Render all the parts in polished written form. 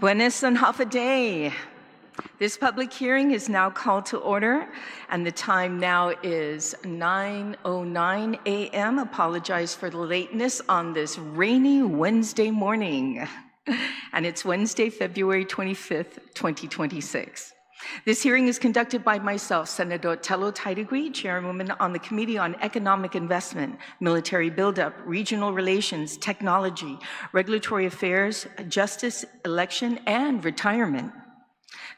Buenos and half a day. This public hearing is now called to order, and the time now is 9:09 a.m. Apologize for the lateness on this rainy Wednesday morning. And it's Wednesday, February 25th, 2026. This hearing is conducted by myself, Senator Telo Taitague, Chairwoman on the Committee on Economic Investment, Military Buildup, Regional Relations, Technology, Regulatory Affairs, Justice, Election, and Retirement.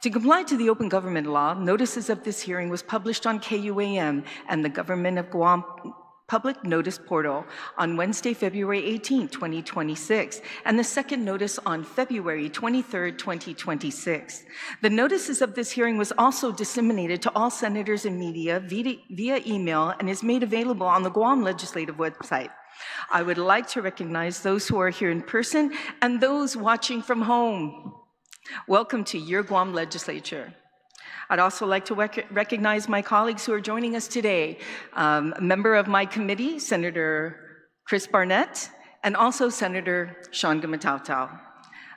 To comply to the Open Government Law, notices of this hearing was published on KUAM and the Government of Guam Public Notice Portal on Wednesday, February 18, 2026, and the second notice on February 23, 2026. The notices of this hearing was also disseminated to all senators and media via email and is made available on the Guam Legislative website. I would like to recognize those who are here in person and those watching from home. Welcome to your Guam Legislature. I'd also like to recognize my colleagues who are joining us today. A member of my committee, Senator Chris Barnett, and also Senator Sean Gamatautau.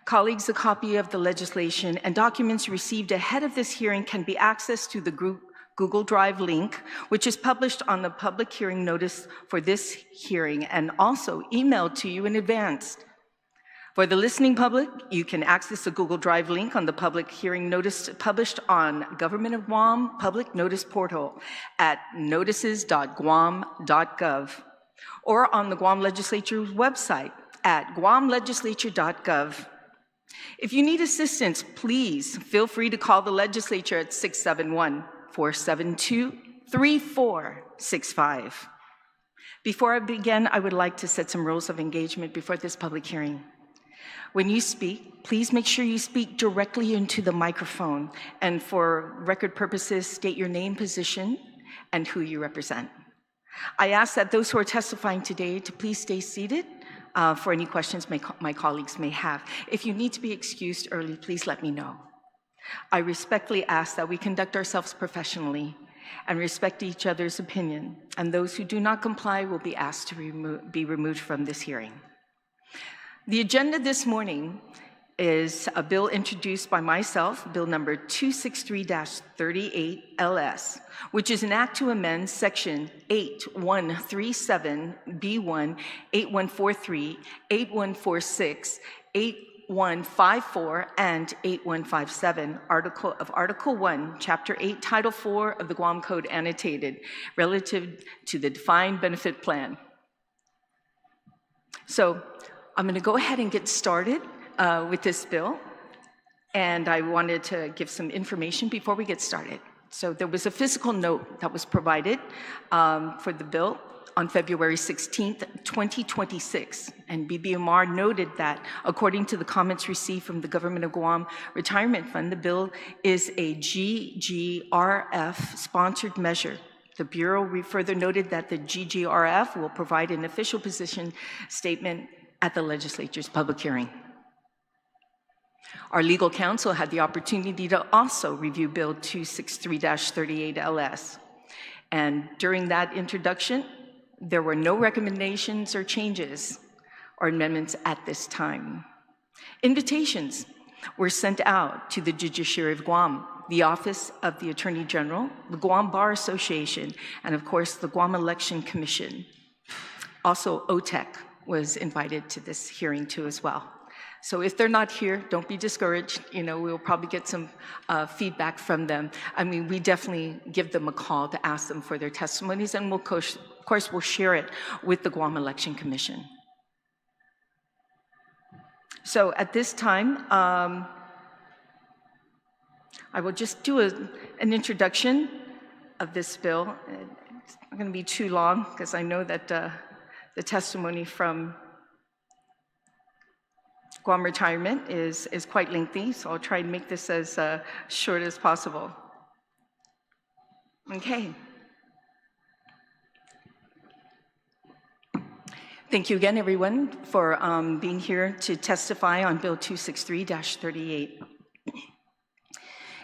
Colleagues, a copy of the legislation and documents received ahead of this hearing can be accessed through the Google Drive link, which is published on the public hearing notice for this hearing and also emailed to you in advance. For the listening public, you can access the Google Drive link on the public hearing notice published on Government of Guam Public Notice Portal at notices.guam.gov or on the Guam Legislature's website at guamlegislature.gov. If you need assistance, please feel free to call the legislature at 671-472-3465. Before I begin, I would like to set some rules of engagement before this public hearing. When you speak, please make sure you speak directly into the microphone, and for record purposes, state your name, position, and who you represent. I ask that those who are testifying today to please stay seated for any questions my colleagues may have. If you need to be excused early, please let me know. I respectfully ask that we conduct ourselves professionally and respect each other's opinion, and those who do not comply will be asked to be removed from this hearing. The agenda this morning is a bill introduced by myself, bill number 263-38 LS, which is an act to amend section 8137B1, 8143, 8146, 8154, and 8157 of Article 1, Chapter 8, Title 4 of the Guam Code Annotated, relative to the Defined Benefit Plan. So, I'm going to go ahead and get started with this bill, and I wanted to give some information before we get started. So there was a physical note that was provided for the bill on February 16th, 2026, and BBMR noted that according to the comments received from the Government of Guam Retirement Fund, the bill is a GGRF-sponsored measure. The Bureau further noted that the GGRF will provide an official position statement at the legislature's public hearing. Our legal counsel had the opportunity to also review Bill 263-38 LS. And during that introduction, there were no recommendations or changes or amendments at this time. Invitations were sent out to the Judiciary of Guam, the Office of the Attorney General, the Guam Bar Association, and of course, the Guam Election Commission. Also, OTEC was invited to this hearing too as well. So if they're not here, don't be discouraged. We'll probably get some feedback from them. I mean, we definitely give them a call to ask them for their testimonies, and of course, we'll share it with the Guam Election Commission. So at this time, I will just do an introduction of this bill. It's not going to be too long, because I know that the testimony from Guam Retirement is quite lengthy, so I'll try and make this as short as possible. Okay. Thank you again, everyone, for being here to testify on Bill 263-38.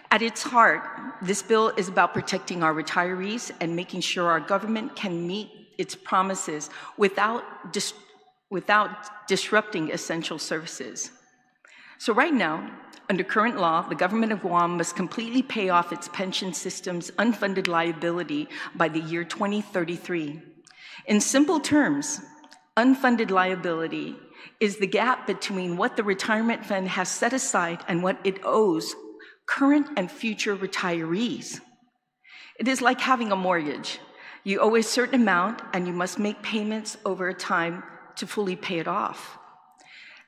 At its heart, this bill is about protecting our retirees and making sure our government can meet its promises without disrupting essential services. So right now, under current law, the government of Guam must completely pay off its pension system's unfunded liability by the year 2033. In simple terms, unfunded liability is the gap between what the retirement fund has set aside and what it owes current and future retirees. It is like having a mortgage. You owe a certain amount and you must make payments over time to fully pay it off.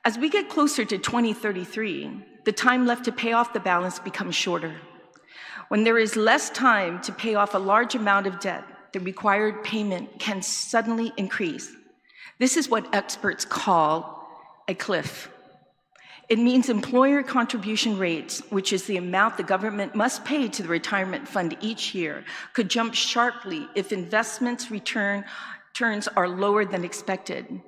As we get closer to 2033, the time left to pay off the balance becomes shorter. When there is less time to pay off a large amount of debt, the required payment can suddenly increase. This is what experts call a cliff. It means employer contribution rates, which is the amount the government must pay to the retirement fund each year, could jump sharply if investments returns are lower than expected.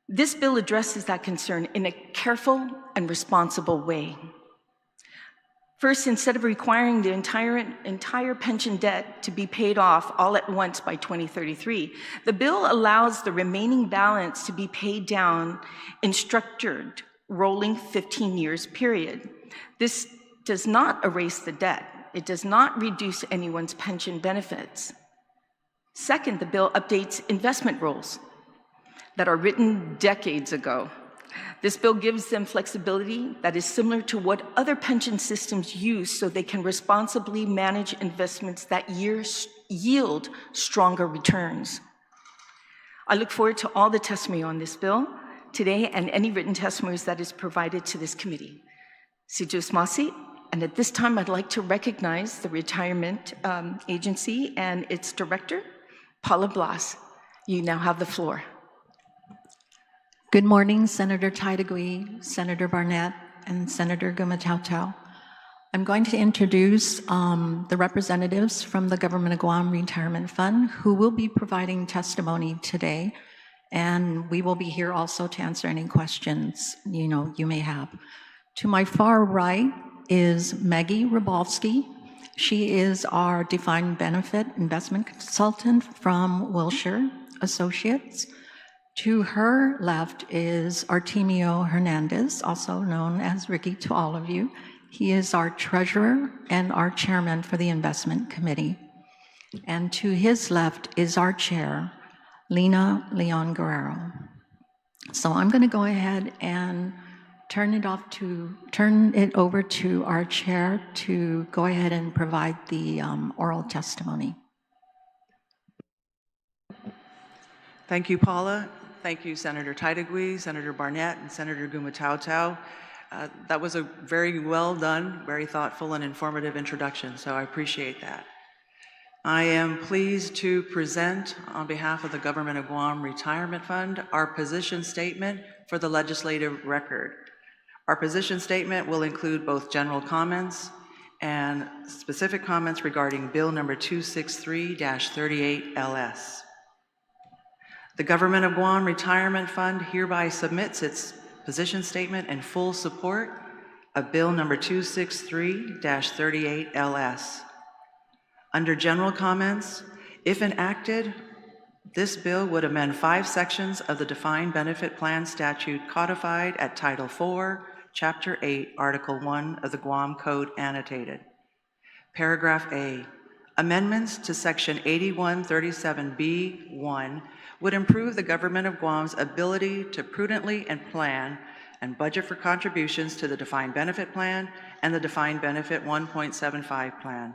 This bill addresses that concern in a careful and responsible way. First, instead of requiring the entire pension debt to be paid off all at once by 2033, the bill allows the remaining balance to be paid down in structured, rolling 15 years period. This does not erase the debt. It does not reduce anyone's pension benefits. Second, the bill updates investment rules that are written decades ago. This bill gives them flexibility that is similar to what other pension systems use so they can responsibly manage investments that yield stronger returns. I look forward to all the testimony on this bill today and any written testimonies that is provided to this committee. Sijus Masi, and at this time I'd like to recognize the Retirement Agency and its director, Paula Blas. You now have the floor. Good morning, Senator Taitague, Senator Barnett, and Senator Gumatautau. I'm going to introduce the representatives from the Government of Guam Retirement Fund who will be providing testimony today, and we will be here also to answer any questions you may have. To my far right is Maggie Rybowski. She is our defined benefit investment consultant from Wilshire Associates. To her left is Artemio Hernandez, also known as Ricky to all of you. He is our treasurer and our chairman for the investment committee. And to his left is our chair, Lena Leon Guerrero. So I'm going to go ahead and turn it over to our chair to go ahead and provide the oral testimony. Thank you, Paula. Thank you, Senator Taitague, Senator Barnett, and Senator Gumatautau. That was a very well done, very thoughtful and informative introduction, so I appreciate that. I am pleased to present on behalf of the Government of Guam Retirement Fund our position statement for the legislative record. Our position statement will include both general comments and specific comments regarding Bill number 263-38 LS. The Government of Guam Retirement Fund hereby submits its position statement in full support of Bill number 263-38 LS. Under general comments, if enacted, this bill would amend 5 sections of the Defined Benefit Plan statute codified at Title IV, Chapter 8, Article 1 of the Guam Code Annotated. Paragraph A, amendments to Section 8137B1 would improve the Government of Guam's ability to prudently and plan and budget for contributions to the Defined Benefit Plan and the Defined Benefit 1.75 Plan,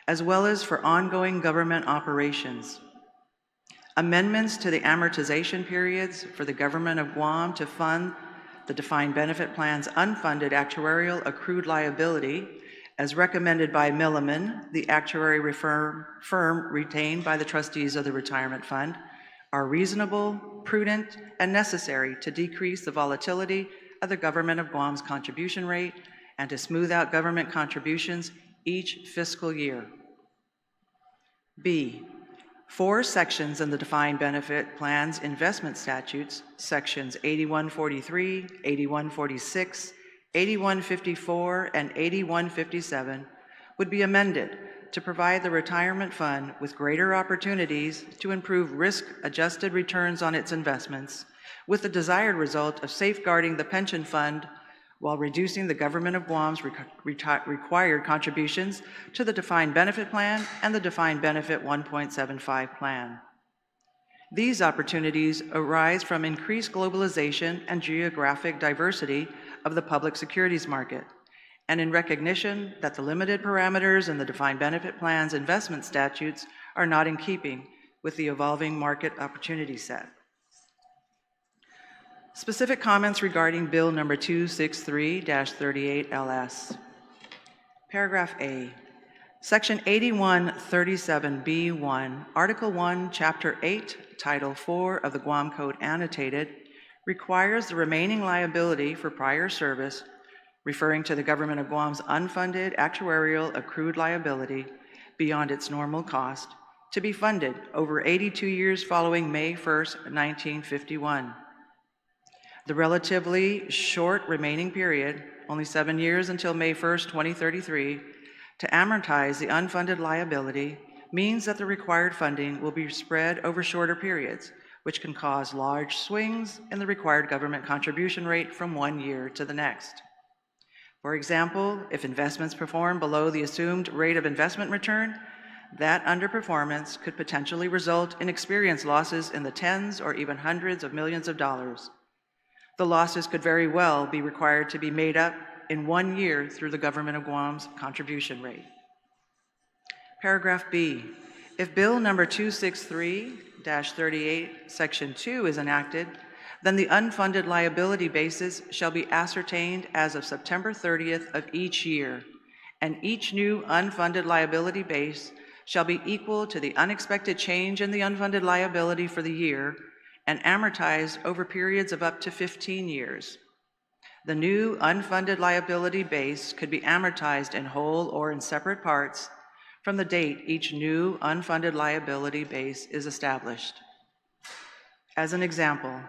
as well as for ongoing government operations. Amendments to the amortization periods for the Government of Guam to fund the Defined Benefit Plan's unfunded actuarial accrued liability, as recommended by Milliman, the actuary firm retained by the trustees of the Retirement Fund, are reasonable, prudent, and necessary to decrease the volatility of the Government of Guam's contribution rate and to smooth out government contributions each fiscal year. B, 4 sections in the Defined Benefit Plan's investment statutes, sections 8143, 8146, 8154, and 8157, would be amended to provide the Retirement Fund with greater opportunities to improve risk-adjusted returns on its investments, with the desired result of safeguarding the pension fund while reducing the government of Guam's required contributions to the Defined Benefit Plan and the Defined Benefit 1.75 Plan. These opportunities arise from increased globalization and geographic diversity of the public securities market, and in recognition that the limited parameters in the Defined Benefit Plan's investment statutes are not in keeping with the evolving market opportunity set. Specific comments regarding Bill number 263-38 LS. Paragraph A. Section 8137B1, Article 1, Chapter 8, Title 4 of the Guam Code Annotated requires the remaining liability for prior service, referring to the government of Guam's unfunded actuarial accrued liability beyond its normal cost, to be funded over 82 years following May 1st, 1951. The relatively short remaining period, only 7 years until May 1st, 2033, to amortize the unfunded liability means that the required funding will be spread over shorter periods, which can cause large swings in the required government contribution rate from one year to the next. For example, if investments perform below the assumed rate of investment return, that underperformance could potentially result in experience losses in the tens or even hundreds of millions of dollars. The losses could very well be required to be made up in 1 year through the government of Guam's contribution rate. Paragraph B. If Bill number 263-38, Section 2 is enacted, then the unfunded liability basis shall be ascertained as of September 30th of each year, and each new unfunded liability base shall be equal to the unexpected change in the unfunded liability for the year and amortized over periods of up to 15 years. The new unfunded liability base could be amortized in whole or in separate parts from the date each new unfunded liability base is established. As an example,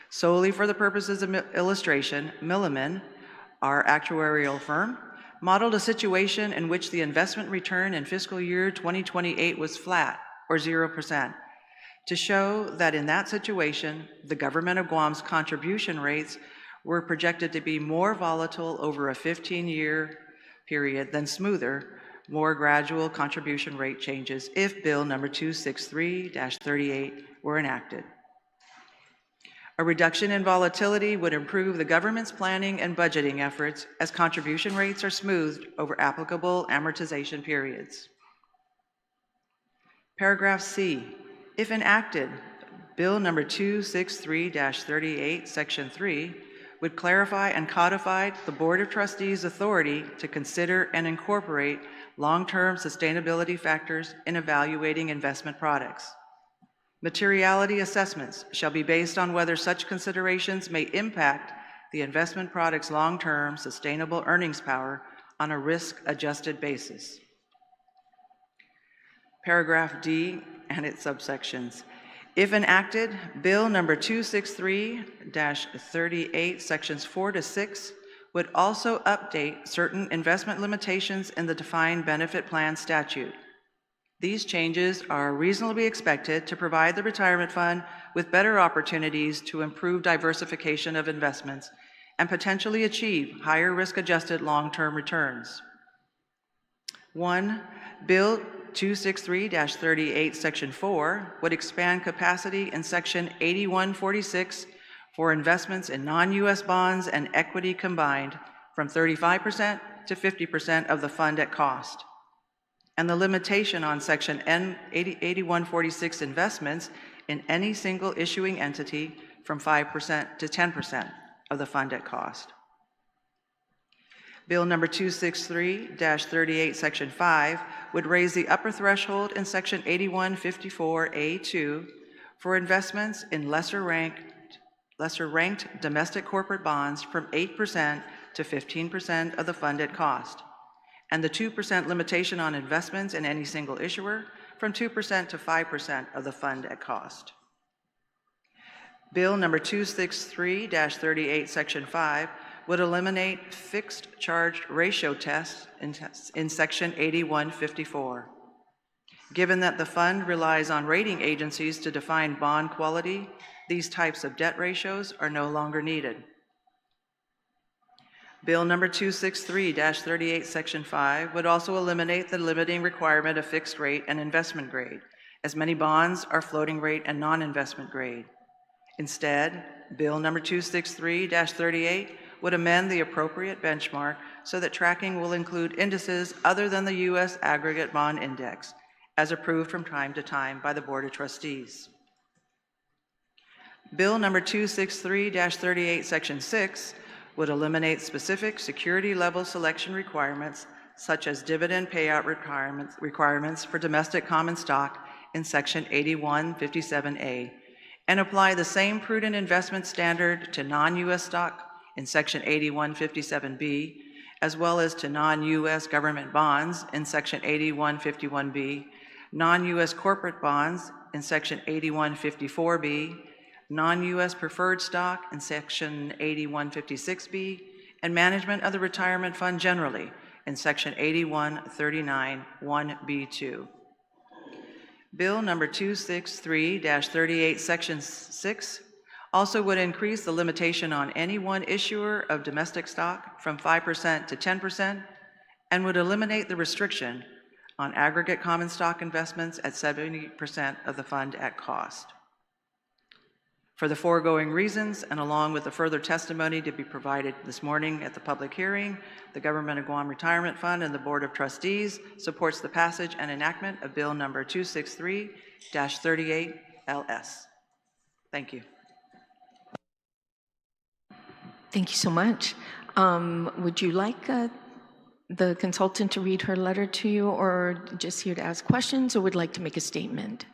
solely for the purposes of illustration, Milliman, our actuarial firm, modeled a situation in which the investment return in fiscal year 2028 was flat, or 0%, to show that in that situation, the government of Guam's contribution rates were projected to be more volatile over a 15-year period than smoother, more gradual contribution rate changes if Bill number 263-38 were enacted. A reduction in volatility would improve the government's planning and budgeting efforts as contribution rates are smoothed over applicable amortization periods. Paragraph C. If enacted, Bill number 263-38, Section 3, would clarify and codify the Board of Trustees' authority to consider and incorporate long-term sustainability factors in evaluating investment products. Materiality assessments shall be based on whether such considerations may impact the investment product's long-term sustainable earnings power on a risk-adjusted basis. Paragraph D and its subsections. If enacted, Bill number 263-38, Sections 4 to 6, would also update certain investment limitations in the Defined Benefit Plan statute. These changes are reasonably expected to provide the retirement fund with better opportunities to improve diversification of investments and potentially achieve higher risk-adjusted long-term returns. 1. Bill 263-38, Section 4 would expand capacity in Section 8146 for investments in non-U.S. bonds and equity combined from 35% to 50% of the fund at cost, and the limitation on Section 8146 investments in any single issuing entity from 5% to 10% of the fund at cost. Bill number 263-38, Section 5 would raise the upper threshold in Section 8154A2 for investments in lesser ranked domestic corporate bonds from 8% to 15% of the fund at cost, and the 2% limitation on investments in any single issuer from 2% to 5% of the fund at cost. Bill number 263-38, Section 5 would eliminate fixed charge ratio tests in Section 8154. Given that the fund relies on rating agencies to define bond quality, these types of debt ratios are no longer needed. Bill number 263-38, Section 5 would also eliminate the limiting requirement of fixed rate and investment grade, as many bonds are floating rate and non-investment grade. Instead, Bill number 263-38 would amend the appropriate benchmark so that tracking will include indices other than the U.S. Aggregate Bond Index, as approved from time to time by the Board of Trustees. Bill number 263-38, Section 6 would eliminate specific security level selection requirements, such as dividend payout requirements for domestic common stock in Section 8157A, and apply the same prudent investment standard to non-U.S. stock in Section 8157B, as well as to non-U.S. government bonds in Section 8151B, non-U.S. corporate bonds in Section 8154B, non-U.S. preferred stock in Section 8156B, and management of the retirement fund generally in Section 8139(1)(b)(2). Bill number 263-38, Section 6 also would increase the limitation on any one issuer of domestic stock from 5% to 10% and would eliminate the restriction on aggregate common stock investments at 70% of the fund at cost. For the foregoing reasons, and along with the further testimony to be provided this morning at the public hearing, the Government of Guam Retirement Fund and the Board of Trustees supports the passage and enactment of Bill number 263-38 LS. Thank you. Thank you so much. Would you like the consultant to read her letter to you, or just here to ask questions, or would like to make a statement?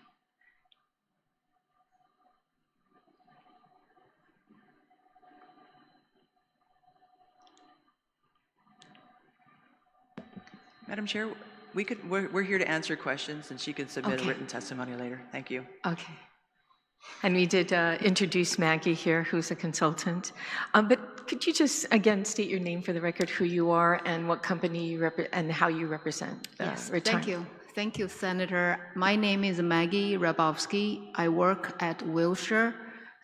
Madam Chair, we're here to answer questions, and she can submit Okay. a written testimony later. Thank you. Okay. And we did introduce Maggie here, who's a consultant. But could you just, again, state your name for the record, who you are, and what company you and how you represent the Yes, retirement? thank you. Thank you, Senator. My name is Maggie Rabowski. I work at Wilshire,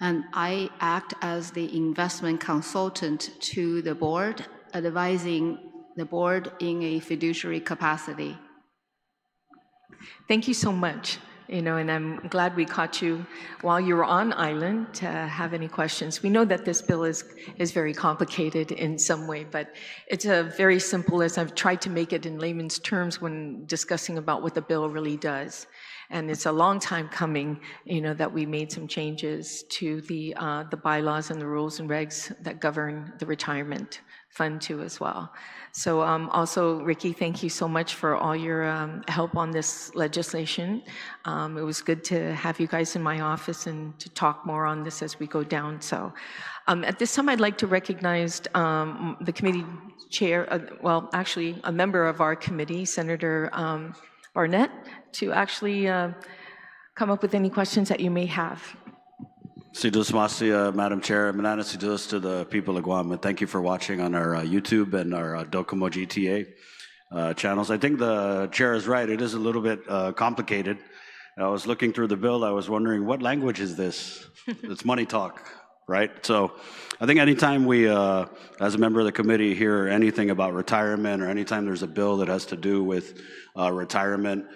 and I act as the investment consultant to the board, advising the board in a fiduciary capacity. Thank you so much. And I'm glad we caught you while you were on island to have any questions. We know that this bill is very complicated in some way, but it's a very simple, as I've tried to make it in layman's terms when discussing about what the bill really does. And it's a long time coming, that we made some changes to the bylaws and the rules and regs that govern the retirement fund too as well. So also, Ricky, thank you so much for all your help on this legislation. It was good to have you guys in my office and to talk more on this as we go down. So at this time, I'd like to recognize the committee chair, actually a member of our committee, Senator Barnett, to actually come up with any questions that you may have. Sidus Masia, Madam Chair, Manana Sidus to the people of Guam, and thank you for watching on our YouTube and our Docomo GTA channels. I think the chair is right. It is a little bit complicated. I was looking through the bill. I was wondering, what language is this? It's money talk, right? So I think anytime we, as a member of the committee, hear anything about retirement, or anytime there's a bill that has to do with retirement,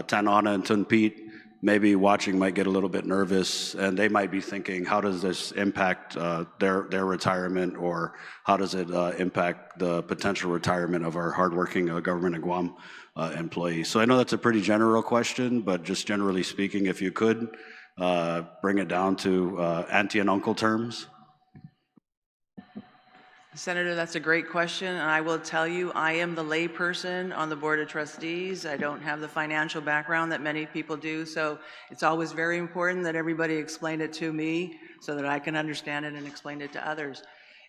Tanana and Tunpete, maybe watching might get a little bit nervous, and they might be thinking, how does this impact their retirement, or how does it impact the potential retirement of our hardworking Government of Guam employees? So I know that's a pretty general question, but just generally speaking, if you could bring it down to auntie and uncle terms. Senator, that's a great question, and I will tell you, I am the layperson on the Board of Trustees. I don't have the financial background that many people do, so it's always very important that everybody explain it to me so that I can understand it and explain it to others.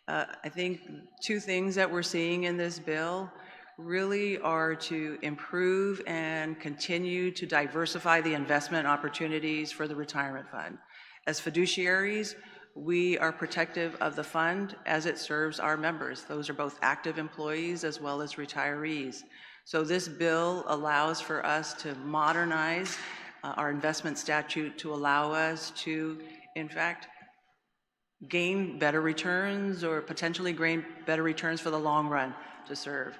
I think two things that we're seeing in this bill really are to improve and continue to diversify the investment opportunities for the retirement fund. As fiduciaries, we are protective of the fund as it serves our members. Those are both active employees as well as retirees. So this bill allows for us to modernize our investment statute to allow us to, in fact, gain better returns or potentially gain better returns for the long run to serve.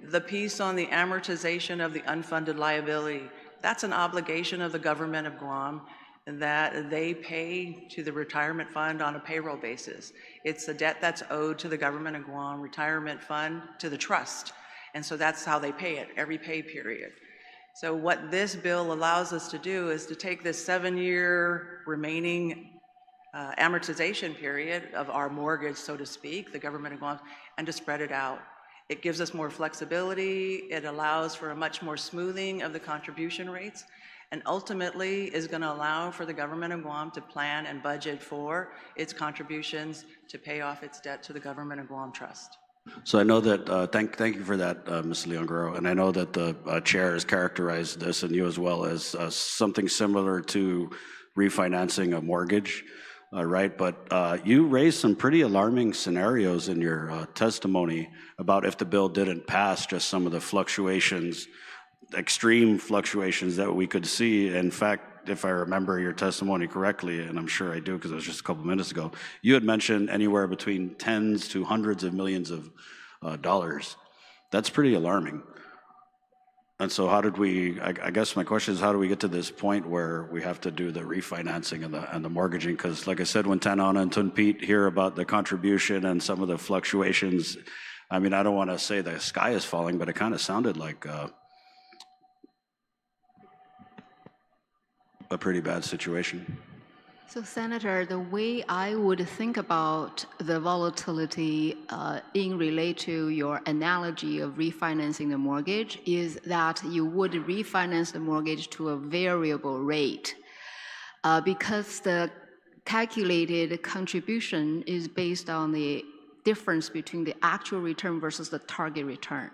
The piece on the amortization of the unfunded liability, that's an obligation of the government of Guam that they pay to the retirement fund on a payroll basis. It's a debt that's owed to the government of Guam retirement fund to the trust. And so that's how they pay it, every pay period. So what this bill allows us to do is to take this 7-year remaining amortization period of our mortgage, so to speak, the government of Guam, and to spread it out. It gives us more flexibility. It allows for a much more smoothing of the contribution rates, and ultimately is going to allow for the government of Guam to plan and budget for its contributions to pay off its debt to the government of Guam Trust. So I know that, thank you for that, Ms. Leon Guerrero, and I know that the chair has characterized this, and you as well, as something similar to refinancing a mortgage, right? But you raised some pretty alarming scenarios in your testimony about if the bill didn't pass, just some of the fluctuations, extreme fluctuations that we could see. In fact, if I remember your testimony correctly, and I'm sure I do because it was just a couple minutes ago, you had mentioned anywhere between tens to hundreds of millions of dollars. That's pretty alarming. And so how did we, I guess my question is, how do we get to this point where we have to do the refinancing and the mortgaging? Because like I said, when Tanana and Tunpete hear about the contribution and some of the fluctuations, I mean, I don't want to say the sky is falling, but it kind of sounded like a pretty bad situation. So, Senator, the way I would think about the volatility in relate to your analogy of refinancing the mortgage is that you would refinance the mortgage to a variable rate because the calculated contribution is based on the difference between the actual return versus the target return.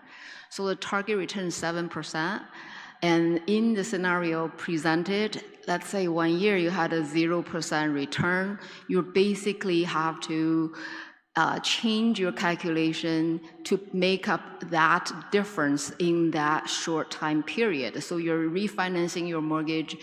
So the target return is 7%. And in the scenario presented, let's say 1 year you had a 0% return, you basically have to change your calculation to make up that difference in that short time period. So you're refinancing your mortgage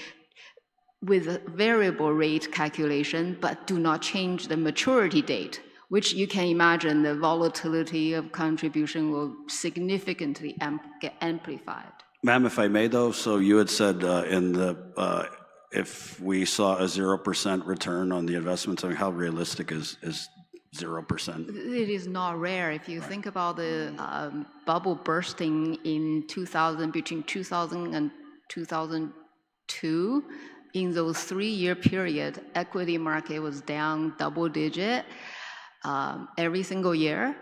with a variable rate calculation, but do not change the maturity date, which you can imagine the volatility of contribution will significantly get amplified. Ma'am, if I may though, so you had said if we saw a 0% return on the investments, I mean, how realistic is 0%? It is not rare. If you think about the bubble bursting in between 2000 and 2002, in those 3-year period, equity market was down double digit every single year.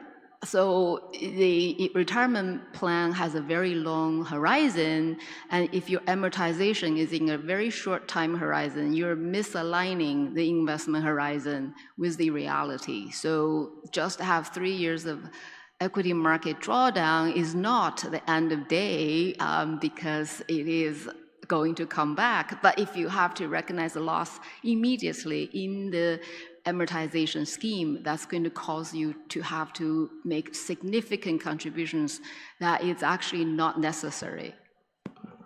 So the retirement plan has a very long horizon, and if your amortization is in a very short time horizon, you're misaligning the investment horizon with the reality. So just to have 3 years of equity market drawdown is not the end of day because it is going to come back. But if you have to recognize the loss immediately in the amortization scheme, that's going to cause you to have to make significant contributions that is actually not necessary.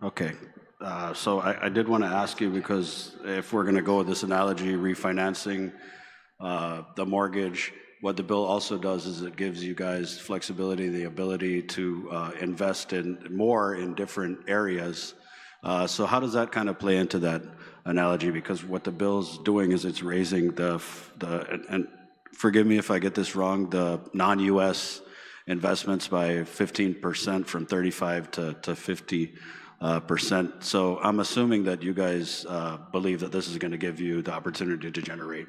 Okay, so I did want to ask you, because if we're going to go with this analogy, refinancing the mortgage, what the bill also does is it gives you guys flexibility, the ability to invest in more in different areas. So how does that kind of play into that analogy? Because what the bill's doing is it's raising and forgive me if I get this wrong, the non-U.S. investments by 15% from 35 to 50%. So I'm assuming that you guys believe that this is going to give you the opportunity to generate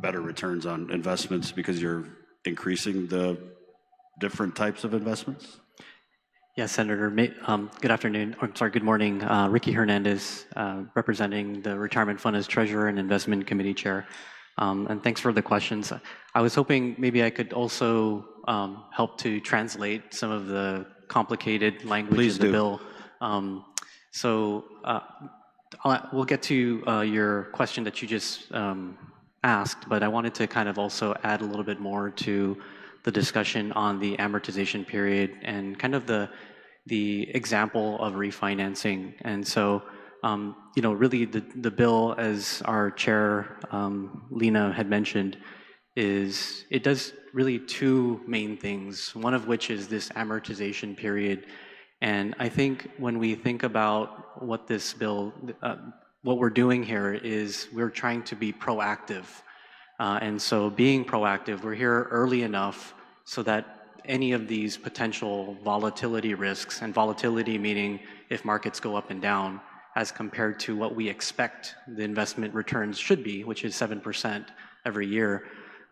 better returns on investments because you're increasing the different types of investments? Yes, Senator. Good afternoon. I'm sorry, good morning. Ricky Hernandez, representing the Retirement Fund as Treasurer and Investment Committee Chair. And thanks for the questions. I was hoping maybe I could also help to translate some of the complicated language in the bill. We'll get to your question that you just asked, but I wanted to kind of also add a little bit more to the discussion on the amortization period and kind of the example of refinancing. And so, really the bill, as our chair, Lena, had mentioned, is it does really two main things, one of which is this amortization period. And I think when we think about what this bill, what we're doing here is we're trying to be proactive. And so being proactive, we're here early enough so that any of these potential volatility risks, and volatility meaning if markets go up and down, as compared to what we expect the investment returns should be, which is 7% every year,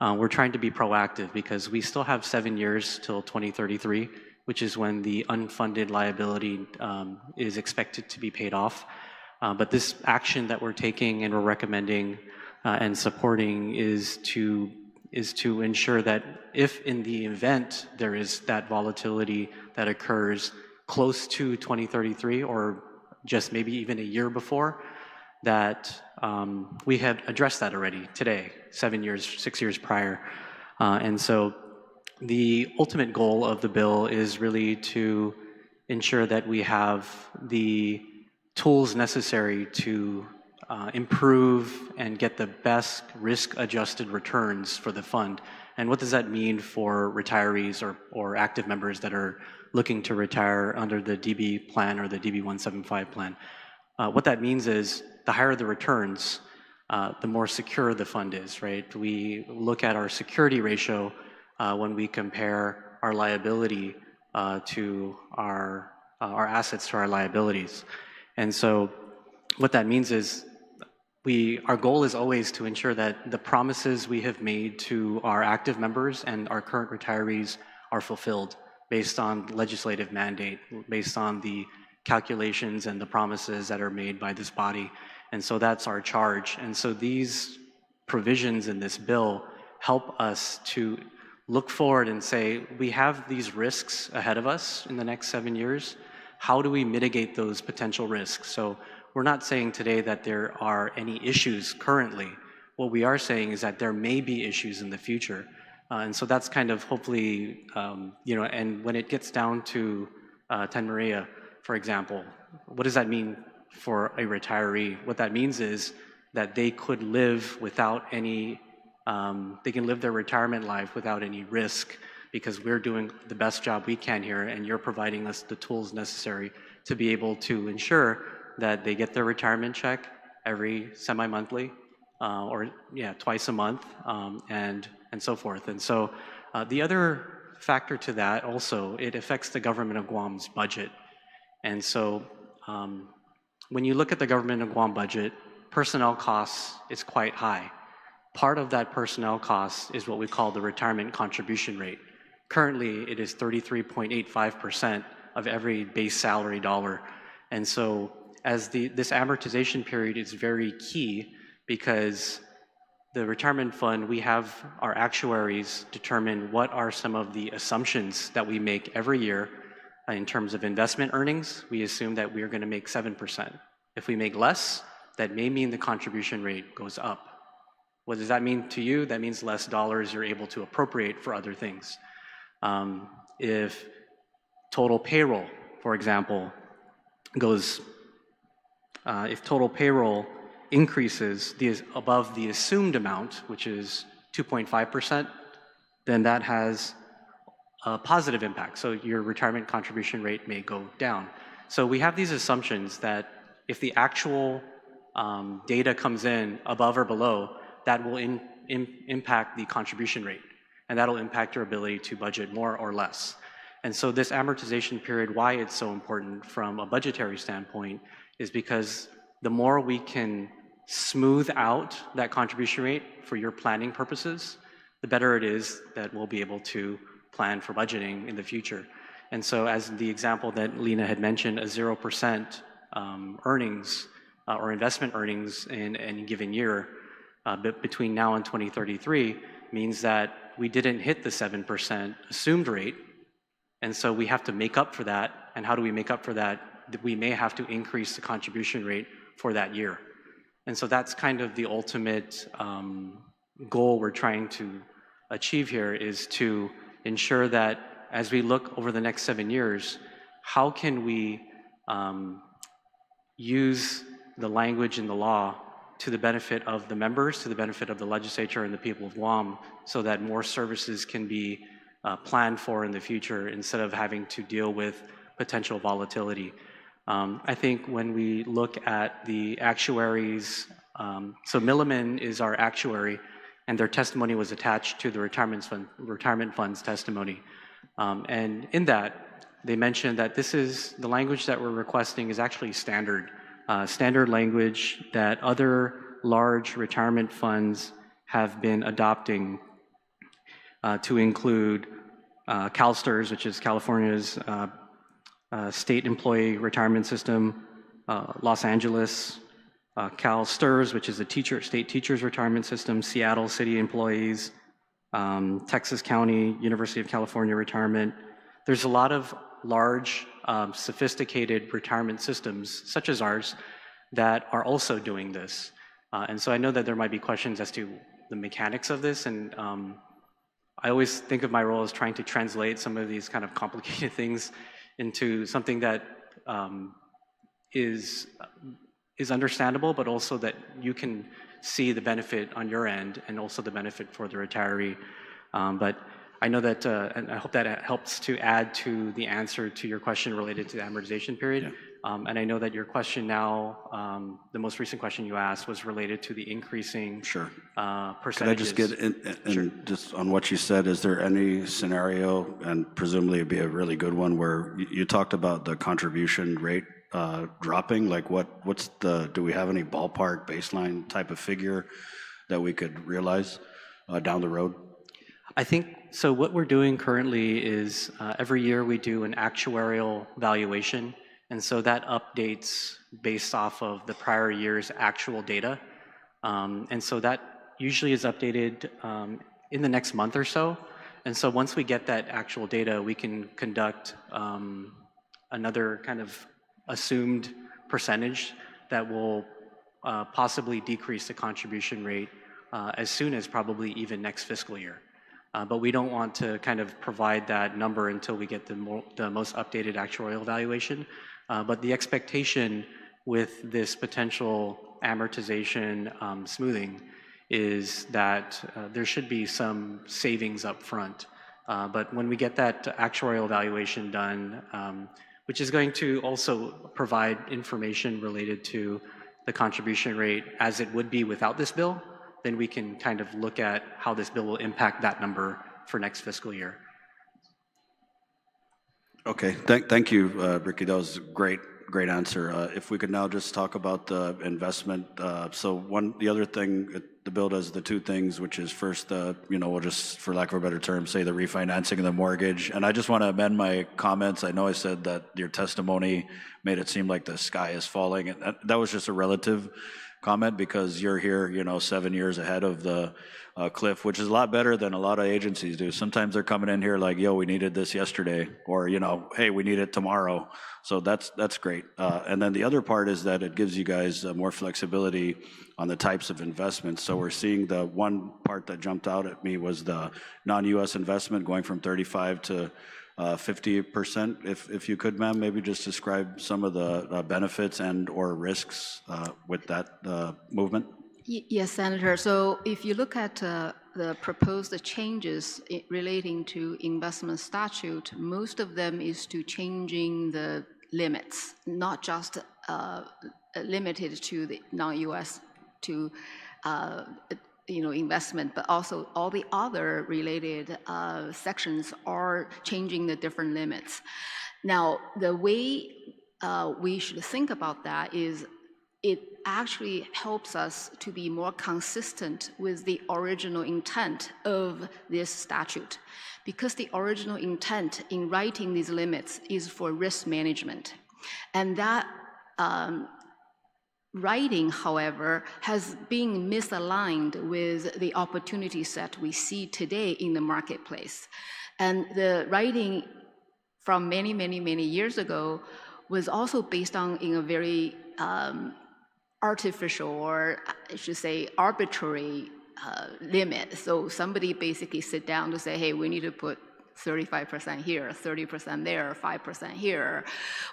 we're trying to be proactive because we still have 7 years till 2033, which is when the unfunded liability is expected to be paid off. But this action that we're taking and we're recommending and supporting is to ensure that if in the event there is that volatility that occurs close to 2033 or just maybe even a year before, that we had addressed that already today, 7 years, 6 years prior. And so the ultimate goal of the bill is really to ensure that we have the tools necessary to improve and get the best risk-adjusted returns for the fund. And what does that mean for retirees or active members that are looking to retire under the DB plan or the DB 175 plan? What that means is the higher the returns, the more secure the fund is, right? We look at our security ratio when we compare our liability to our assets to our liabilities. And so what that means is our goal is always to ensure that the promises we have made to our active members and our current retirees are fulfilled based on legislative mandate, based on the calculations and the promises that are made by this body. And so that's our charge. And so these provisions in this bill help us to look forward and say, we have these risks ahead of us in the next 7 years. How do we mitigate those potential risks? So we're not saying today that there are any issues currently. What we are saying is that there may be issues in the future. And so that's kind of hopefully, and when it gets down to Ten Maria, for example, what does that mean for a retiree? What that means is that they could live without any, they can live their retirement life without any risk because we're doing the best job we can here and you're providing us the tools necessary to be able to ensure that they get their retirement check every semi-monthly twice a month and so forth. And so the other factor to that also, it affects the government of Guam's budget. And so when you look at the government of Guam budget, personnel costs is quite high. Part of that personnel cost is what we call the retirement contribution rate. Currently, it is 33.85% of every base salary dollar. And so as this amortization period is very key because the retirement fund, we have our actuaries determine what are some of the assumptions that we make every year in terms of investment earnings. We assume that we are going to make 7%. If we make less, that may mean the contribution rate goes up. What does that mean to you? That means less dollars you're able to appropriate for other things. If total payroll, for example, if total payroll increases above the assumed amount, which is 2.5%, then that has a positive impact. So your retirement contribution rate may go down. So we have these assumptions that if the actual data comes in above or below, that will impact the contribution rate. And that'll impact your ability to budget more or less. And so this amortization period, why it's so important from a budgetary standpoint, is because the more we can smooth out that contribution rate for your planning purposes, the better it is that we'll be able to plan for budgeting in the future. And so as the example that Lena had mentioned, a 0% earnings or investment earnings in any given year between now and 2033 means that we didn't hit the 7% assumed rate. And so we have to make up for that. And how do we make up for that? We may have to increase the contribution rate for that year. And so that's kind of the ultimate goal we're trying to achieve here, is to ensure that as we look over the next 7 years, how can we use the language in the law to the benefit of the members, to the benefit of the legislature and the people of Guam, so that more services can be planned for in the future instead of having to deal with potential volatility. I think when we look at the actuaries, so Milliman is our actuary, and their testimony was attached to the retirement fund's testimony. And in that, they mentioned that the language that we're requesting is actually standard language that other large retirement funds have been adopting to include CalSTRS, which is California's state employee retirement system, Los Angeles, CalSTRS, which is the state teachers retirement system, Seattle city employees, Texas County, University of California retirement. There's a lot of large, sophisticated retirement systems, such as ours, that are also doing this. And so I know that there might be questions as to the mechanics of this, and I always think of my role as trying to translate some of these kind of complicated things into something that is understandable, but also that you can see the benefit on your end and also the benefit for the retiree. But I know that, and I hope that helps to add to the answer to your question related to the amortization period. Yeah. And I know that your question now, the most recent question you asked was related to the increasing percentages. Could I just get in just on what you said, is there any scenario, and presumably it'd be a really good one, where you talked about the contribution rate dropping? Like do we have any ballpark baseline type of figure that we could realize down the road? I think, so what we're doing currently is every year we do an actuarial valuation, and so that updates based off of the prior year's actual data. And so that usually is updated in the next month or so. And so once we get that actual data, we can conduct another kind of assumed percentage that will possibly decrease the contribution rate as soon as probably even next fiscal year. But we don't want to kind of provide that number until we get the most updated actuarial valuation. But the expectation with this potential amortization smoothing is that there should be some savings up front. But when we get that actuarial valuation done, which is going to also provide information related to the contribution rate as it would be without this bill, then we can kind of look at how this bill will impact that number for next fiscal year. Okay, thank you, Ricky. That was a great answer. If we could now just talk about the investment. The other thing, the bill does the two things, which is first, we'll just, for lack of a better term, say the refinancing of the mortgage. And I just want to amend my comments. I know I said that your testimony made it seem like the sky is falling. And that was just a relative comment, because you're here, 7 years ahead of the cliff, which is a lot better than a lot of agencies do. Sometimes they're coming in here like, yo, we needed this yesterday, or, hey, we need it tomorrow. So that's great. And then the other part is that it gives you guys more flexibility on the types of investments. So we're seeing the one part that jumped out at me was the non-U.S. investment going from 35 to 50%. If you could, ma'am, maybe just describe some of the benefits and or risks with that movement. Yes, Senator. So if you look at the proposed changes relating to investment statute, most of them is to changing the limits, not just limited to the non-U.S. to investment, but also all the other related sections are changing the different limits. Now, the way we should think about that is it actually helps us to be more consistent with the original intent of this statute, because the original intent in writing these limits is for risk management. And that writing, however, has been misaligned with the opportunity set we see today in the marketplace. And the writing from many, many, many years ago was also based on in a very artificial, or I should say arbitrary limit. So somebody basically sit down to say, hey, we need to put 35% here, 30% there, 5% here,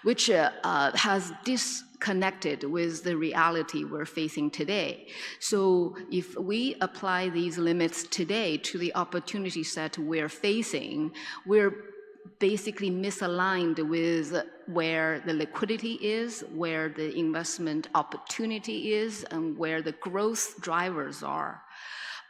which has disconnected with the reality we're facing today. So if we apply these limits today to the opportunity set we're facing, we're basically misaligned with where the liquidity is, where the investment opportunity is, and where the growth drivers are.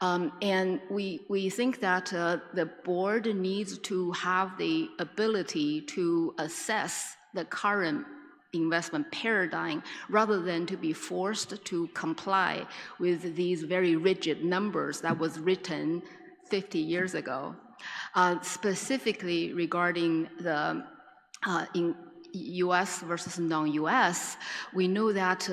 And we think that the board needs to have the ability to assess the current investment paradigm rather than to be forced to comply with these very rigid numbers that was written 50 years ago. Specifically regarding the in US versus non-US, we know that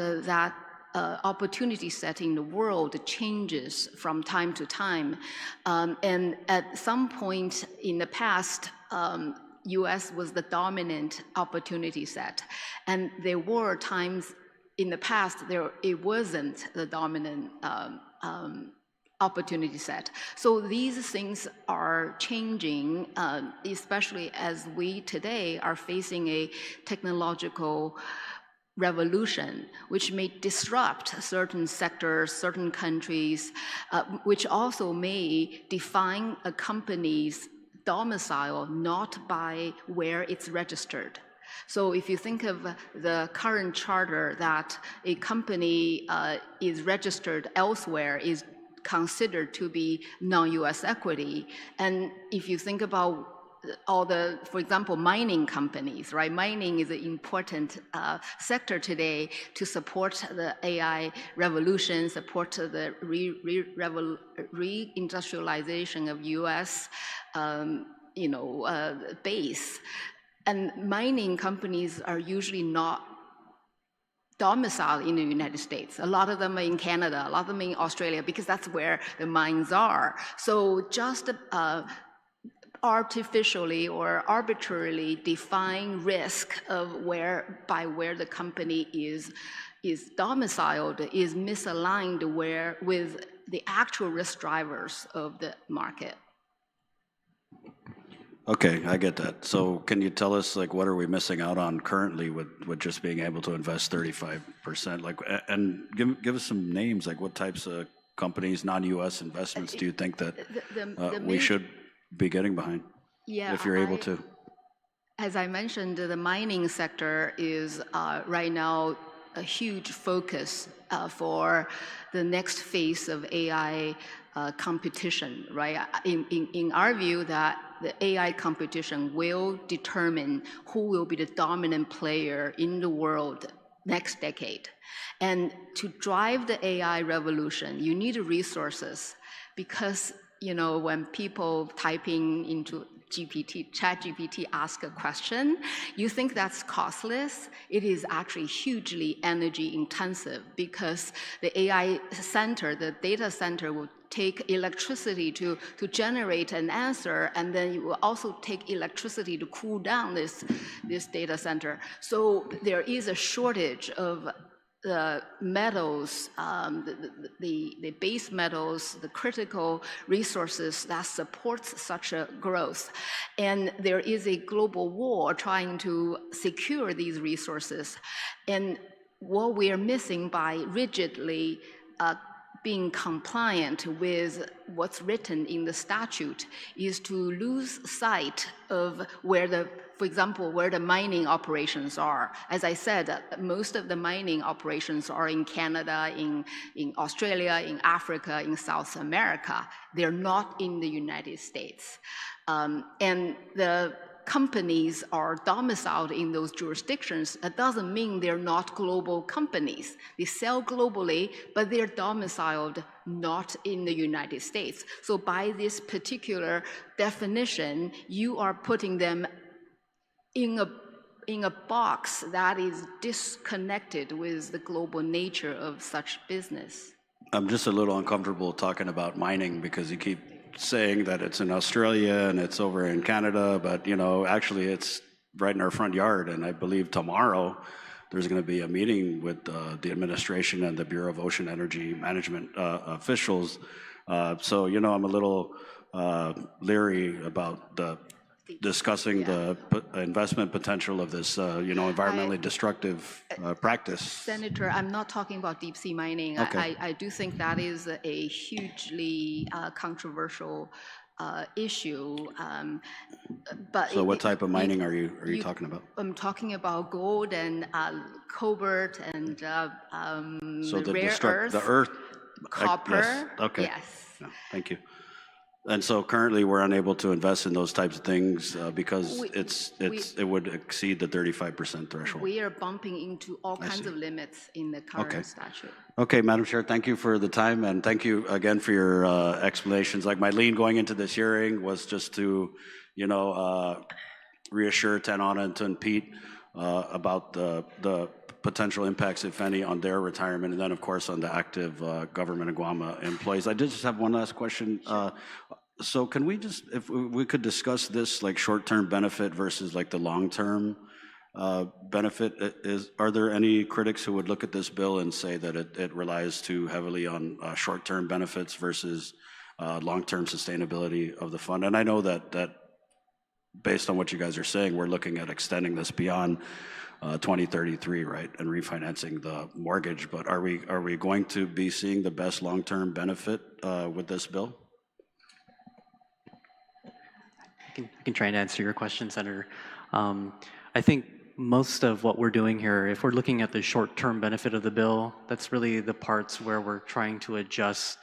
opportunity set in the world changes from time to time. And at some point in the past, US was the dominant opportunity set. And there were times in the past it wasn't the dominant opportunity set. So these things are changing, especially as we today are facing a technological revolution, which may disrupt certain sectors, certain countries, which also may define a company's domicile not by where it's registered. So if you think of the current charter that a company is registered elsewhere is considered to be non-US equity. And if you think about all the, for example, mining companies, right? Mining is an important sector today to support the AI revolution, support the reindustrialization of US, base. And mining companies are usually not domiciled in the United States. A lot of them are in Canada, a lot of them in Australia, because that's where the mines are. So just artificially or arbitrarily define risk of where the company is domiciled is misaligned with the actual risk drivers of the market. Okay, I get that. So can you tell us, like, what are we missing out on currently with just being able to invest 35%? Like, and give us some names, like what types of companies, non-US investments do you think that we should be getting behind? Yeah, if you're able to. As I mentioned, the mining sector is right now a huge focus for the next phase of AI competition, right? In our view, that the AI competition will determine who will be the dominant player in the world next decade. And to drive the AI revolution, you need resources because, when people typing into ChatGPT ask a question, you think that's costless. It is actually hugely energy intensive because the AI center, the data center will take electricity to generate an answer, and then it will also take electricity to cool down this data center. So there is a shortage of the metals, the base metals, the critical resources that supports such a growth. And there is a global war trying to secure these resources. And what we are missing by rigidly being compliant with what's written in the statute is to lose sight of for example, where the mining operations are. As I said, most of the mining operations are in Canada, in Australia, in Africa, in South America. They're not in the United States. And the companies are domiciled in those jurisdictions. That doesn't mean they're not global companies. They sell globally, but they're domiciled not in the United States. So by this particular definition, you are putting them in a box that is disconnected with the global nature of such business. I'm just a little uncomfortable talking about mining because you keep saying that it's in Australia and it's over in Canada, but actually it's right in our front yard. And I believe tomorrow there's going to be a meeting with the administration and the Bureau of Ocean Energy Management officials. So I'm a little leery about the discussing the investment potential of this, environmentally destructive practice. Senator, I'm not talking about deep sea mining. Okay. I do think that is a hugely controversial issue. But So what type of mining are you talking about? I'm talking about gold and cobalt and So the rare earth, the earth, copper. yes. Okay. Yes. Yeah, thank you. And so currently we're unable to invest in those types of things because it would exceed the 35% threshold. We are bumping into all kinds of limits in the current statute. Okay, Madam Chair, thank you for the time, and thank you again for your explanations. Like my lean going into this hearing was just to, reassure Tanana and Pete about the potential impacts, if any, on their retirement, and then, of course, on the active government of Guam employees. I did just have one last question. So can we just, if we could discuss this, like short-term benefit versus like the long-term benefit, are there any critics who would look at this bill and say that it relies too heavily on short-term benefits versus long-term sustainability of the fund? And I know that based on what you guys are saying, we're looking at extending this beyond 2033, right, and refinancing the mortgage. But are we going to be seeing the best long-term benefit with this bill? I can try and answer your question, Senator. I think most of what we're doing here, if we're looking at the short-term benefit of the bill, that's really the parts where we're trying to adjust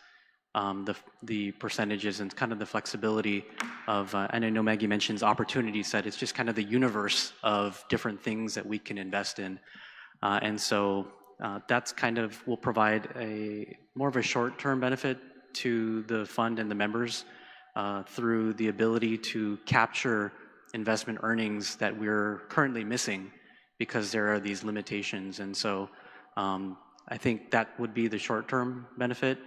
the percentages and kind of the flexibility of, and I know Maggie mentions opportunity set, it's just kind of the universe of different things that we can invest in. And so that's kind of will provide more of a short-term benefit to the fund and the members through the ability to capture investment earnings that we're currently missing because there are these limitations. And so I think that would be the short-term benefit.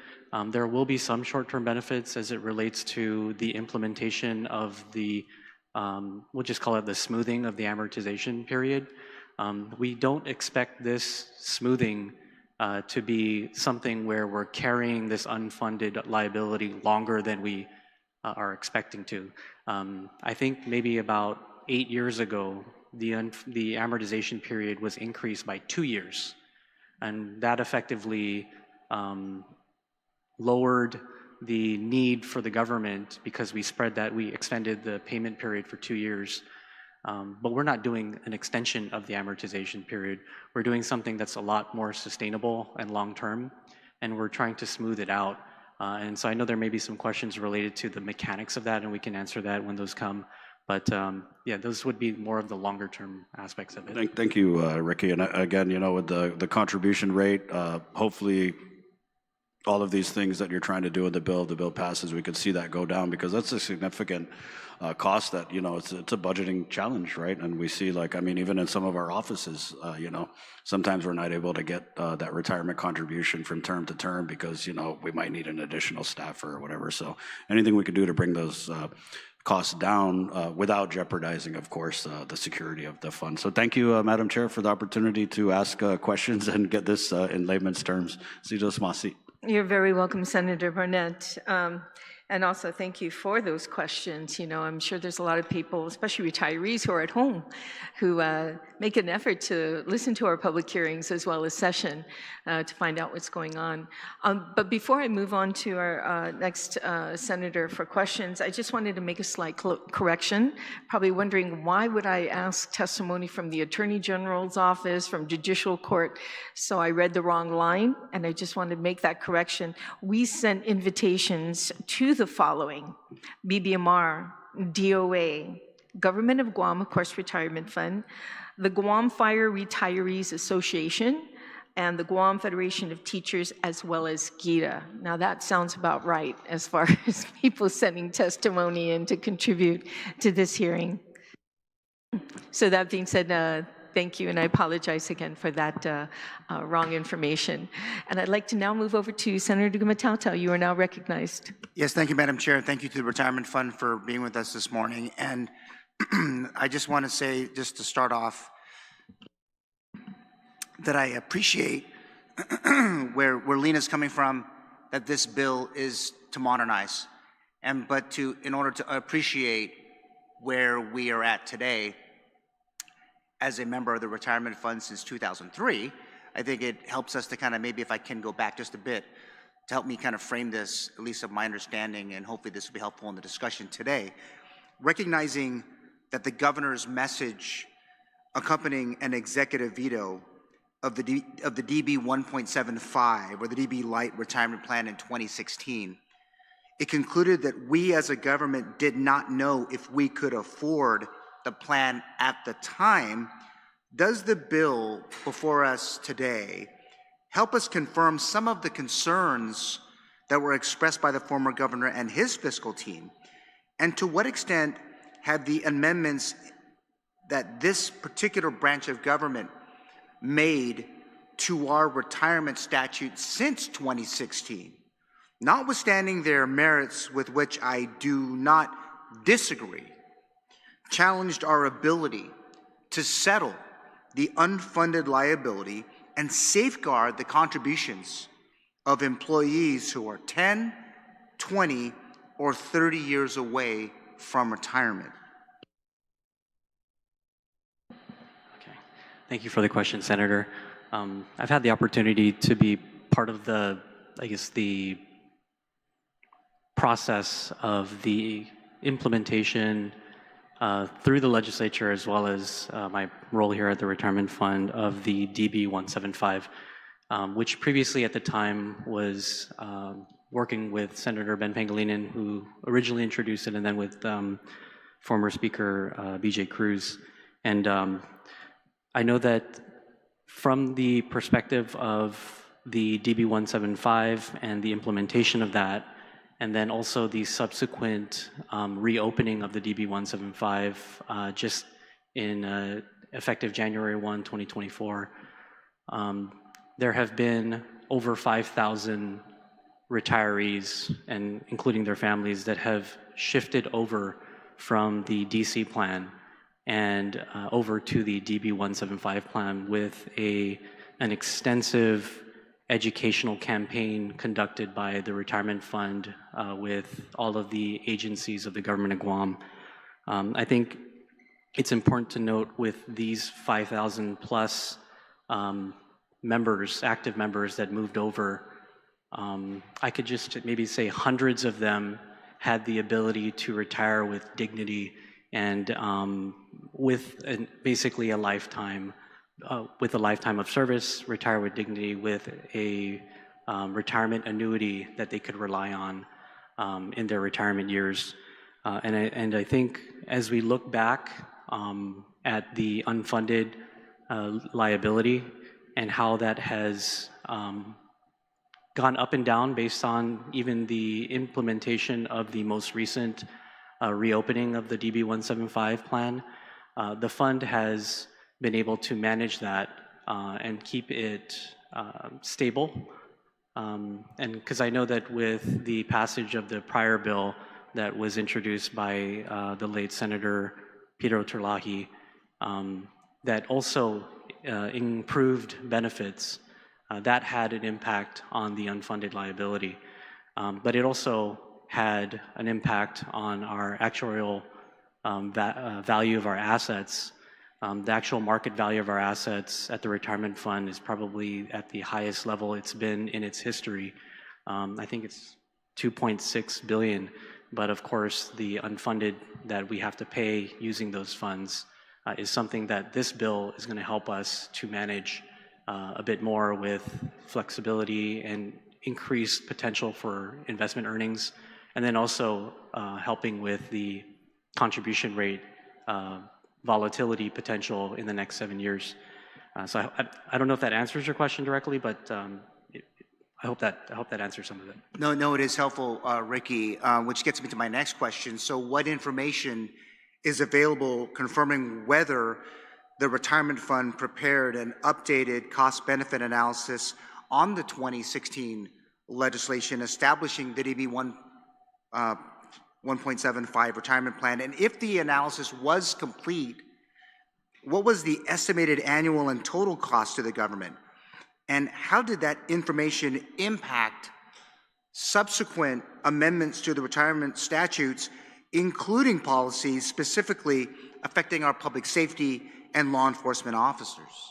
There will be some short-term benefits as it relates to the implementation of the, we'll just call it the smoothing of the amortization period. We don't expect this smoothing to be something where we're carrying this unfunded liability longer than we are expecting to. I think maybe about 8 years ago, the amortization period was increased by 2 years. And that effectively lowered the need for the government because we extended the payment period for 2 years. But we're not doing an extension of the amortization period. We're doing something that's a lot more sustainable and long-term, and we're trying to smooth it out. And so I know there may be some questions related to the mechanics of that, and we can answer that when those come. But yeah, those would be more of the longer term aspects of it. Thank you, Ricky. And again, with the contribution rate, hopefully all of these things that you're trying to do with the bill passes, we could see that go down because that's a significant cost that, it's a budgeting challenge, right? And we see even in some of our offices, sometimes we're not able to get that retirement contribution from term to term because, we might need an additional staffer or whatever. So anything we could do to bring those costs down without jeopardizing, of course, the security of the fund. So thank you, Madam Chair, for the opportunity to ask questions and get this in layman's terms. You're very welcome, Senator Barnett. And also thank you for those questions. I'm sure there's a lot of people, especially retirees who are at home, who make an effort to listen to our public hearings as well as session to find out what's going on. But before I move on to our next senator for questions, I just wanted to make a slight correction. Probably wondering why would I ask testimony from the Attorney General's office, from Judicial Court? So I read the wrong line, and I just wanted to make that correction. We sent invitations to the following: BBMR, DOA, Government of Guam, of course, Retirement Fund, the Guam Fire Retirees Association, and the Guam Federation of Teachers, as well as GITA. Now that sounds about right as far as people sending testimony in to contribute to this hearing. So that being said, thank you, and I apologize again for that wrong information. And I'd like to now move over to Senator Gumatauta. You are now recognized. Yes, thank you, Madam Chair. Thank you to the Retirement Fund for being with us this morning. And I just want to say, just to start off, that I appreciate where Lena's coming from, that this bill is to modernize. But in order to appreciate where we are at today. As a member of the retirement fund since 2003, I think it helps us to kind of, maybe if I can go back just a bit, to help me kind of frame this, at least of my understanding, and hopefully this will be helpful in the discussion today. Recognizing that the governor's message accompanying an executive veto of the DB 1.75 or the DB Light retirement plan in 2016, it concluded that we as a government did not know if we could afford the plan at the time. Does the bill before us today help us confirm some of the concerns that were expressed by the former governor and his fiscal team? And to what extent have the amendments that this particular branch of government made to our retirement statute since 2016, notwithstanding their merits, with which I do not disagree, challenged our ability to settle the unfunded liability and safeguard the contributions of employees who are 10, 20, or 30 years away from retirement? Okay. Thank you for the question, Senator. I've had the opportunity to be part of the, I guess, the process of the implementation through the legislature, as well as my role here at the Retirement Fund, of the DB 175, which previously at the time was working with Senator Ben Pangilinan, who originally introduced it, and then with former Speaker BJ Cruz. And I know that from the perspective of the DB 175 and the implementation of that, and then also the subsequent reopening of the DB 175 just in effective January 1, 2024, there have been over 5,000 retirees, and including their families, that have shifted over from the DC plan and over to the DB 175 plan with an extensive educational campaign conducted by the Retirement Fund with all of the agencies of the government of Guam. I think it's important to note, with these 5,000 plus members, active members that moved over, I could just maybe say hundreds of them had the ability to retire with dignity and with basically a lifetime of service, retire with dignity, with a retirement annuity that they could rely on in their retirement years. And I think as we look back at the unfunded liability and how that has gone up and down based on even the implementation of the most recent reopening of the DB 175 plan, the fund has been able to manage that and keep it stable. And because I know that with the passage of the prior bill that was introduced by the late Senator Peter Terlahi, that also improved benefits, that had an impact on the unfunded liability. But it also had an impact on our actuarial value of our assets. The actual market value of our assets at the retirement fund is probably at the highest level it's been in its history. I think it's 2.6 billion, but of course the unfunded that we have to pay using those funds is something that this bill is going to help us to manage a bit more, with flexibility and increased potential for investment earnings, and then also helping with the contribution rate volatility potential in the next 7 years. So I don't know if that answers your question directly, but I hope that answers some of it. No, it is helpful, Ricky, which gets me to my next question. So what information is available confirming whether the retirement fund prepared an updated cost-benefit analysis on the 2016 legislation establishing the DB 1.75 retirement plan? And if the analysis was complete, what was the estimated annual and total cost to the government? And how did that information impact subsequent amendments to the retirement statutes including policies specifically affecting our public safety and law enforcement officers.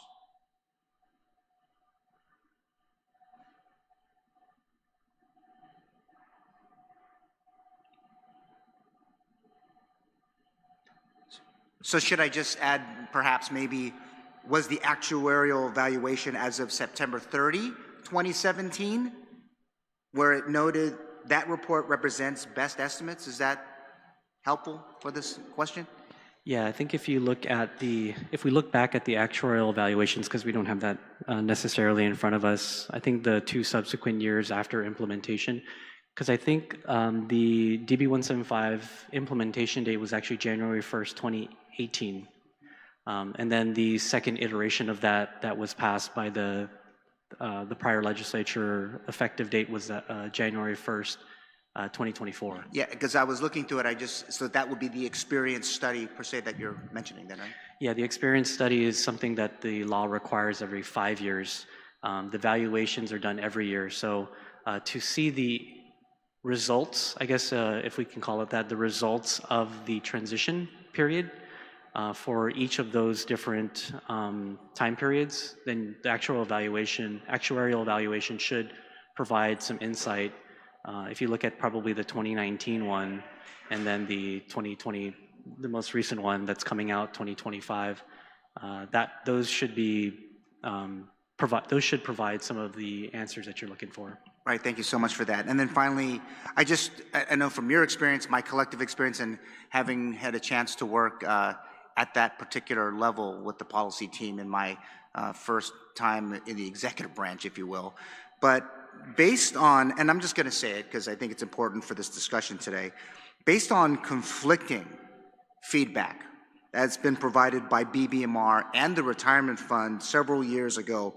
So should I just add, perhaps maybe, was the actuarial evaluation as of September 30, 2017, where it noted that report represents best estimates? Is that helpful for this question? Yeah, I think if we look back at the actuarial evaluations, because we don't have that necessarily in front of us, I think the 2 subsequent years after implementation, because I think the DB 175 implementation date was actually January 1st, 2018. And then the second iteration of that was passed by the prior legislature, effective date was January 1st, 2024. Yeah, because I was looking through it, so that would be the experience study per se that you're mentioning then, right? Yeah, the experience study is something that the law requires every 5 years. The valuations are done every year. So to see the results, I guess if we can call it that, the results of the transition period for each of those different time periods, then the actuarial evaluation should provide some insight. If you look at probably the 2019 one, and then the 2020, the most recent one that's coming out, 2025, those should provide some of the answers that you're looking for. Right, thank you so much for that. And then finally, I know from your experience, my collective experience, and having had a chance to work at that particular level with the policy team in my first time in the executive branch, if you will. But based on, and I'm just going to say it because I think it's important for this discussion today, based on conflicting feedback that's been provided by BBMR and the retirement fund several years ago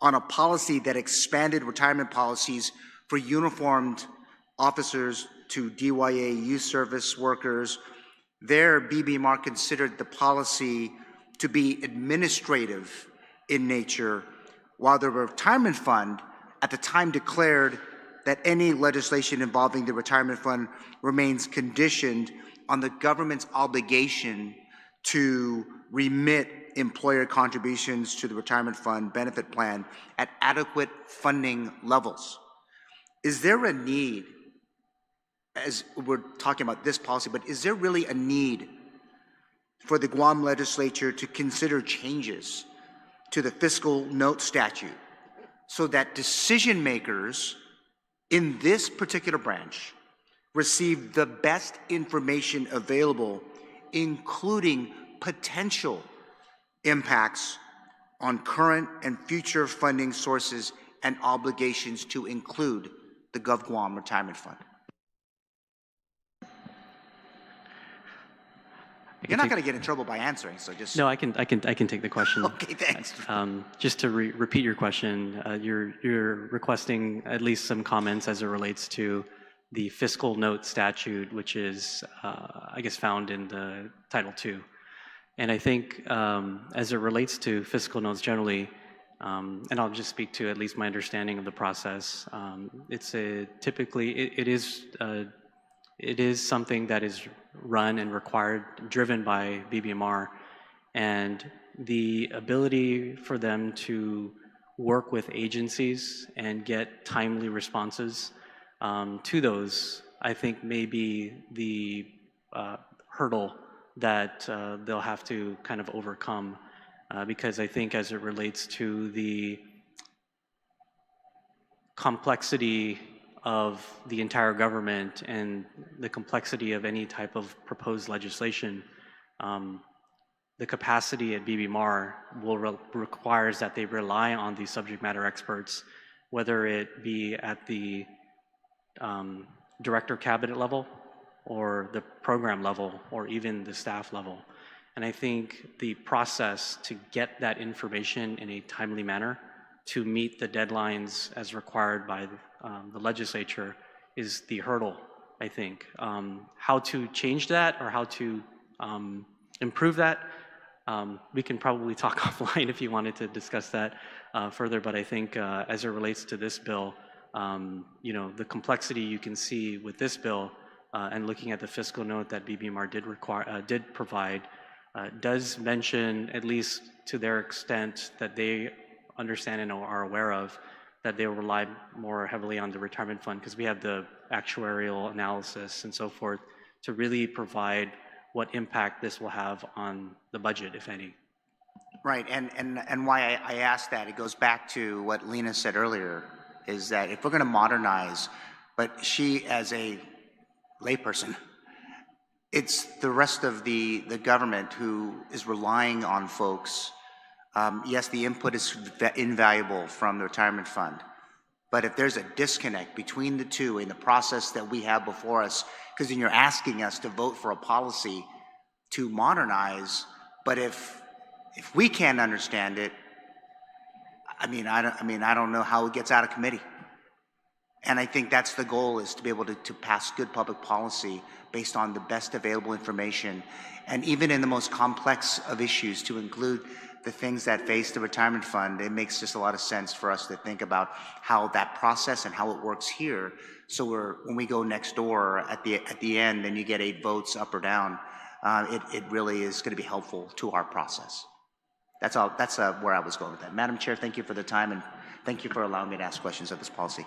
on a policy that expanded retirement policies for uniformed officers to DYA youth service workers, there BBMR considered the policy to be administrative in nature, while the retirement fund at the time declared that any legislation involving the retirement fund remains conditioned on the government's obligation to remit employer contributions to the retirement fund benefit plan at adequate funding levels. Is there a need, as we're talking about this policy, but is there really a need for the Guam legislature to consider changes to the fiscal note statute so that decision makers in this particular branch receive the best information available, including potential impacts on current and future funding sources and obligations to include the GovGuam Retirement Fund? You're not going to get in trouble by answering, so just... No, I can take the question. Okay, thanks. Just to repeat your question, you're requesting at least some comments as it relates to the fiscal note statute, which is, I guess, found in the Title II. And I think as it relates to fiscal notes generally, and I'll just speak to at least my understanding of the process, it is something that is run and required, driven by BBMR, and the ability for them to work with agencies and get timely responses to those, I think may be the hurdle that they'll have to kind of overcome, because I think as it relates to the complexity of the entire government and the complexity of any type of proposed legislation, the capacity at BBMR requires that they rely on these subject matter experts, whether it be at the director cabinet level or the program level or even the staff level. And I think the process to get that information in a timely manner to meet the deadlines as required by the legislature is the hurdle, I think. How to change that or how to improve that, we can probably talk offline if you wanted to discuss that further, but I think as it relates to this bill, the complexity you can see with this bill and looking at the fiscal note that BBMR did provide, does mention, at least to their extent that they understand and are aware of, that they will rely more heavily on the retirement fund, because we have the actuarial analysis and so forth to really provide what impact this will have on the budget, if any. Right, and why I asked that, it goes back to what Lena said earlier, is that if we're going to modernize, but she as a layperson, it's the rest of the government who is relying on folks. Yes, the input is invaluable from the retirement fund, but if there's a disconnect between the two in the process that we have before us, because then you're asking us to vote for a policy to modernize, but if we can't understand it, I don't know how it gets out of committee. And I think that's the goal, is to be able to pass good public policy based on the best available information, and even in the most complex of issues, to include the things that face the retirement fund. It makes just a lot of sense for us to think about how that process and how it works here. So when we go next door at the end and you get 8 votes up or down, it really is going to be helpful to our process. That's all. That's where I was going with that. Madam Chair, thank you for the time, and thank you for allowing me to ask questions of this policy.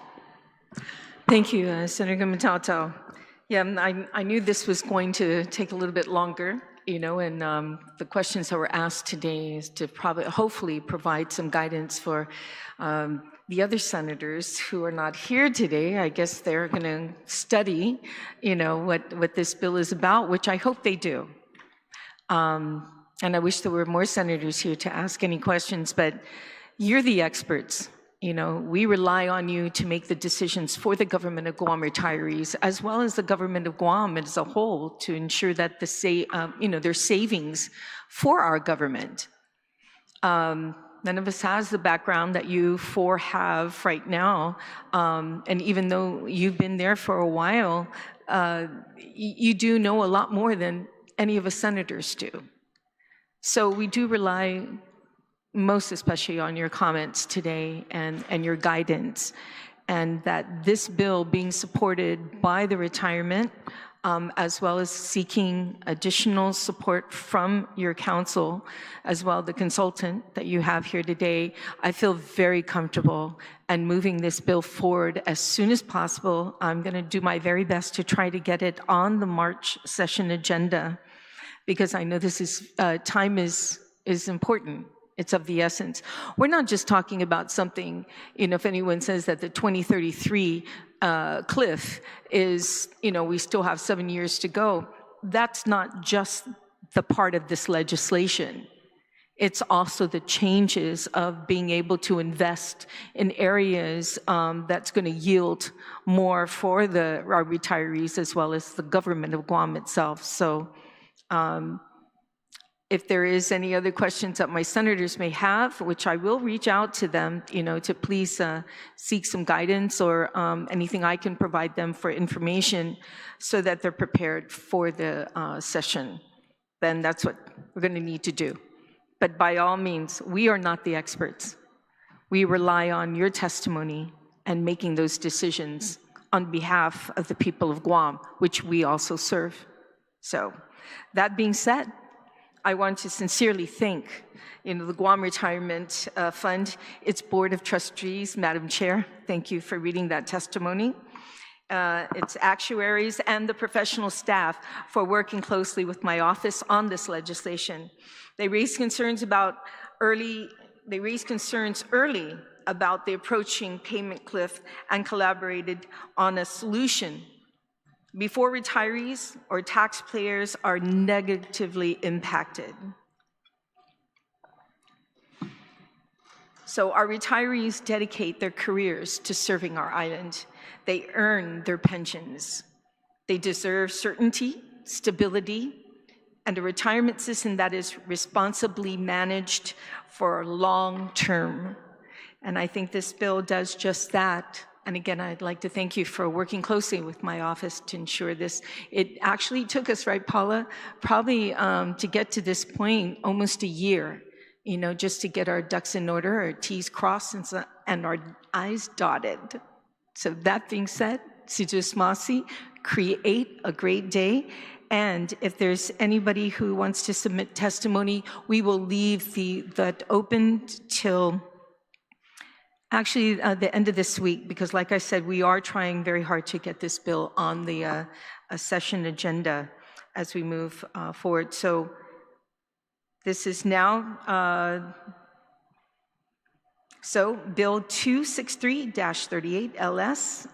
Thank you, Senator Gumatautau. Yeah, I knew this was going to take a little bit longer, and the questions that were asked today is to hopefully provide some guidance for the other senators who are not here today. I guess they're going to study, what this bill is about, which I hope they do. And I wish there were more senators here to ask any questions, but you're the experts. We rely on you to make the decisions for the government of Guam retirees, as well as the government of Guam as a whole, to ensure that there's savings for our government. None of us has the background that you 4 have right now, and even though you've been there for a while, you do know a lot more than any of us senators do. So we do rely most especially on your comments today and your guidance, and that this bill being supported by the retirement, as well as seeking additional support from your counsel, as well the consultant that you have here today, I feel very comfortable and moving this bill forward as soon as possible. I'm going to do my very best to try to get it on the March session agenda, because I know this is time is important. It's of the essence. We're not just talking about something, if anyone says that the 2033 cliff is, we still have 7 years to go, that's not just the part of this legislation. It's also the changes of being able to invest in areas that's going to yield more for our retirees, as well as the government of Guam itself. So if there is any other questions that my senators may have, which I will reach out to them, to please seek some guidance or anything I can provide them for information so that they're prepared for the session, then that's what we're going to need to do. But by all means, we are not the experts. We rely on your testimony and making those decisions on behalf of the people of Guam, which we also serve. So that being said, I want to sincerely thank the Guam Retirement Fund, its Board of Trustees, Madam Chair, thank you for reading that testimony, its actuaries, and the professional staff for working closely with my office on this legislation. They raised concerns early about the approaching payment cliff and collaborated on a solution before retirees or taxpayers are negatively impacted. So our retirees dedicate their careers to serving our island. They earn their pensions. They deserve certainty, stability, and a retirement system that is responsibly managed for long term. And I think this bill does just that. And again, I'd like to thank you for working closely with my office to ensure this. It actually took us, right, Paula, probably to get to this point almost a year, just to get our ducks in order, our T's crossed and our I's dotted. So that being said, Sijus Masi, Create a great day. And if there's anybody who wants to submit testimony, we will leave that open till actually the end of this week, because like I said, we are trying very hard to get this bill on the session agenda as we move forward. So this is now, so Bill 263-38 LS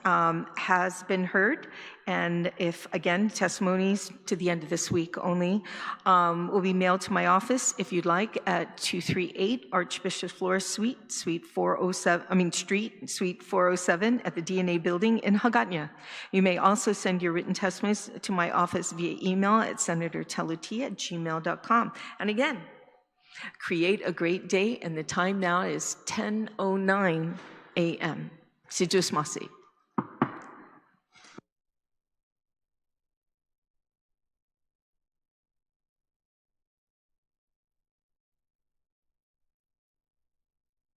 has been heard. And if, again, testimonies to the end of this week only will be mailed to my office, if you'd like, at 238 Archbishop Flores Suite 407, Suite 407 at the DNA Building in Hagåtña. You may also send your written testimonies to my office via email at senatortelot@gmail.com. And again, create a great day, and the time now is 10:09 a.m. Si Diyos masi.